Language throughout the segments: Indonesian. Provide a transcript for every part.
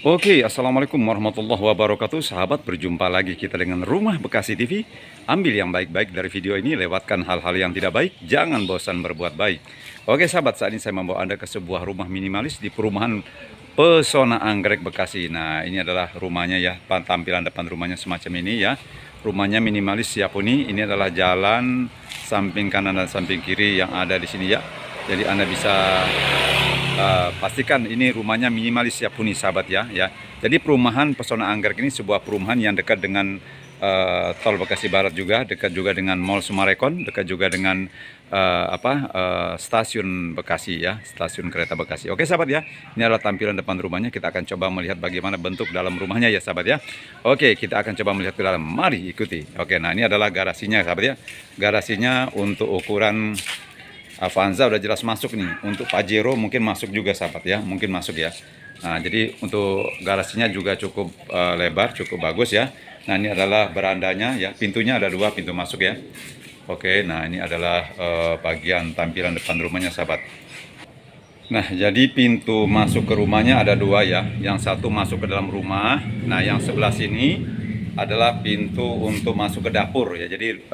Oke, Assalamualaikum warahmatullahi wabarakatuh. Sahabat, berjumpa lagi kita dengan Rumah Bekasi TV. Ambil yang baik-baik dari video ini, lewatkan hal-hal yang tidak baik, jangan bosan berbuat baik. Oke sahabat, saat ini saya membawa Anda ke sebuah rumah minimalis di perumahan Pesona Anggrek Bekasi. Nah, ini adalah rumahnya ya, tampilan depan rumahnya semacam ini ya. Rumahnya minimalis siap huni. Ini adalah jalan samping kanan dan samping kiri yang ada di sini ya. Jadi Anda bisa pastikan ini rumahnya minimalis siap huni sahabat ya. Jadi perumahan Pesona Anggrek ini sebuah perumahan yang dekat dengan Tol Bekasi Barat juga, dekat juga dengan Mall Sumarekon, dekat juga dengan stasiun Bekasi ya, stasiun kereta Bekasi. Oke sahabat ya, ini adalah tampilan depan rumahnya. Kita akan coba melihat bagaimana bentuk dalam rumahnya ya sahabat ya. Oke, kita akan coba melihat ke dalam. Mari ikuti. Oke, nah ini adalah garasinya sahabat ya. Garasinya untuk ukuran Avanza udah jelas masuk nih. Untuk Pajero mungkin masuk juga sahabat ya, mungkin masuk ya. Nah, jadi untuk garasinya juga cukup lebar, cukup bagus ya. Nah, ini adalah berandanya ya, pintunya ada dua pintu masuk ya. Oke, nah ini adalah bagian tampilan depan rumahnya sahabat. Nah, jadi pintu masuk ke rumahnya ada dua ya. Yang satu masuk ke dalam rumah. Nah, yang sebelah sini adalah pintu untuk masuk ke dapur ya. Jadi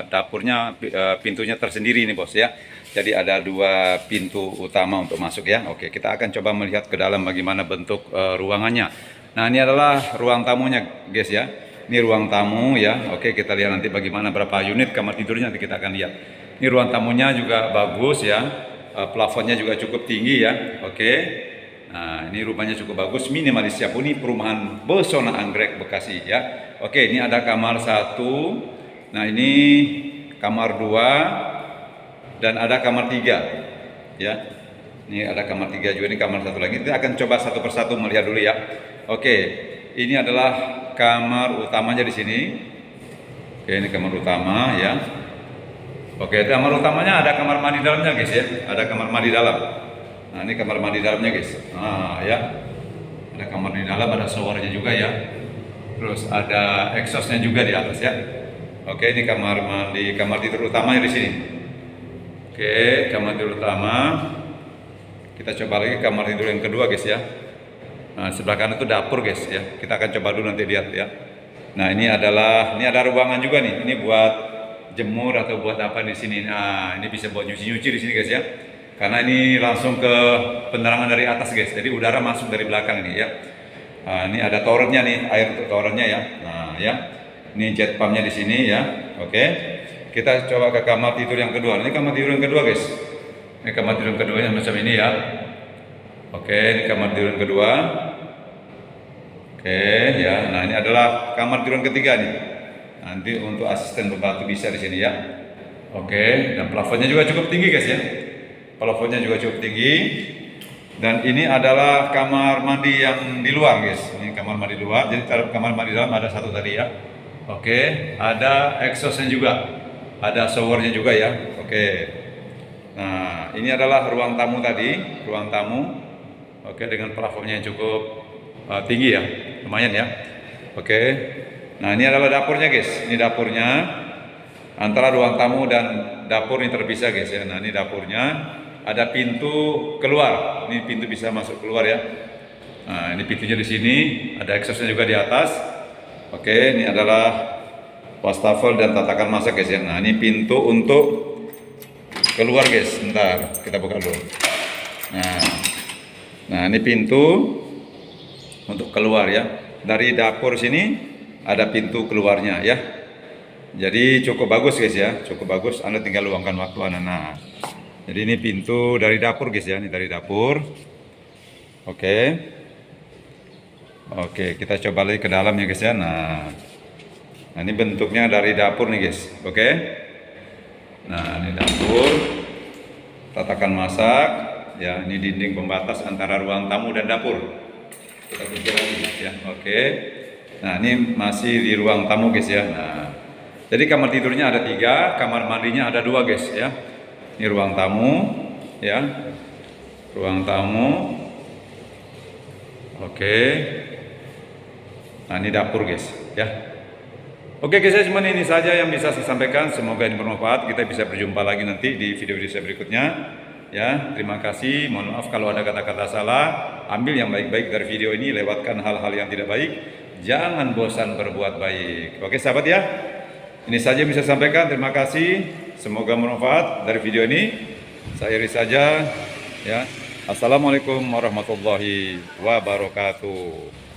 dapurnya pintunya tersendiri nih bos ya. Jadi ada dua pintu utama untuk masuk ya. Oke, kita akan coba melihat ke dalam bagaimana bentuk ruangannya. Nah, ini adalah ruang tamunya guys ya. Ini ruang tamu ya. Oke, kita lihat nanti bagaimana berapa unit kamar tidurnya, nanti kita akan lihat. Ini ruang tamunya juga bagus ya. Plafonnya juga cukup tinggi ya. Oke. Nah, ini rumahnya cukup bagus, minimalis siap huni, perumahan Pesona Anggrek Bekasi ya. Oke, ini ada kamar satu. Nah, ini kamar dua dan ada kamar tiga ya. Ini ada kamar tiga juga, ini kamar satu lagi. Kita akan coba satu persatu melihat dulu ya. Oke, ini adalah kamar utamanya di sini. Oke, ini kamar utama ya. Oke, kamar utamanya ada kamar mandi dalamnya guys ya. Ada kamar mandi dalam. Nah, ini kamar mandi dalamnya guys. Nah, ya. Ada kamar mandi dalam, ada showernya juga ya. Terus ada exhaustnya juga di atas ya. Oke, ini kamar tidur utamanya di sini. Oke, kamar tidur utama. Kita coba lagi kamar tidur yang kedua guys ya. Nah, sebelah kanan itu dapur guys ya. Kita akan coba dulu nanti lihat ya. Nah, ini ada ruangan juga nih. Ini buat jemur atau buat apa di sini. Nah, ini bisa buat nyuci-nyuci di sini guys ya. Karena ini langsung ke penerangan dari atas guys. Jadi udara masuk dari belakang ini ya. Nah, ini ada towernya nih, air untuk towernya ya. Nah, ya. Ini jet pumpnya di sini ya. Oke. Kita coba ke kamar tidur yang kedua. Ini kamar tidur yang kedua guys. Ini kamar tidur yang keduanya macam ini ya. Oke, ini kamar tidur yang kedua. Oke, ya. Nah, ini adalah kamar tidur yang ketiga nih. Nanti untuk asisten pembantu bisa di sini ya. Oke, dan plafonnya juga cukup tinggi guys ya. Plafonnya juga cukup tinggi. Dan ini adalah kamar mandi yang di luar guys. Ini kamar mandi luar. Jadi kamar mandi dalam ada satu tadi ya. Oke, ada exhaustnya juga. Ada showernya juga ya. Oke. Nah, ini adalah ruang tamu tadi, ruang tamu. Oke, dengan plafonnya yang cukup tinggi ya, lumayan ya. Oke. Nah, ini adalah dapurnya guys. Ini dapurnya. Antara ruang tamu dan dapur ini terpisah guys ya. Nah, ini dapurnya. Ada pintu keluar. Ini pintu bisa masuk keluar ya. Nah, ini pintunya di sini. Ada exhaustnya juga di atas. Oke, ini adalah wastafel dan tatakan masak guys ya. Nah, ini pintu untuk keluar guys. Bentar, kita buka dulu. Nah, ini pintu untuk keluar ya. Dari dapur sini ada pintu keluarnya ya. Jadi cukup bagus guys ya, cukup bagus. Anda tinggal luangkan waktu Anda. Nah, jadi ini pintu dari dapur guys ya, ini dari dapur. Oke. Oke, kita coba lagi ke dalam ya guys ya. Nah, ini bentuknya dari dapur nih guys. Oke. Nah, ini dapur. Tatakan masak. Ya, ini dinding pembatas antara ruang tamu dan dapur. Kita kunci lagi ya. Oke. Nah, ini masih di ruang tamu guys ya. Nah, jadi kamar tidurnya ada 3, kamar mandinya ada 2 guys ya. Ini ruang tamu ya. Ruang tamu. Oke. Nah, ini dapur guys ya. Oke guys, cuma ini saja yang bisa saya sampaikan. Semoga ini bermanfaat. Kita bisa berjumpa lagi nanti di video-video saya berikutnya. Ya, terima kasih. Mohon maaf kalau ada kata-kata salah. Ambil yang baik-baik dari video ini, lewatkan hal-hal yang tidak baik. Jangan bosan berbuat baik. Oke, sahabat ya. Ini saja bisa sampaikan. Terima kasih. Semoga bermanfaat dari video ini. Saya akhiri saja. Ya. Assalamualaikum warahmatullahi wabarakatuh.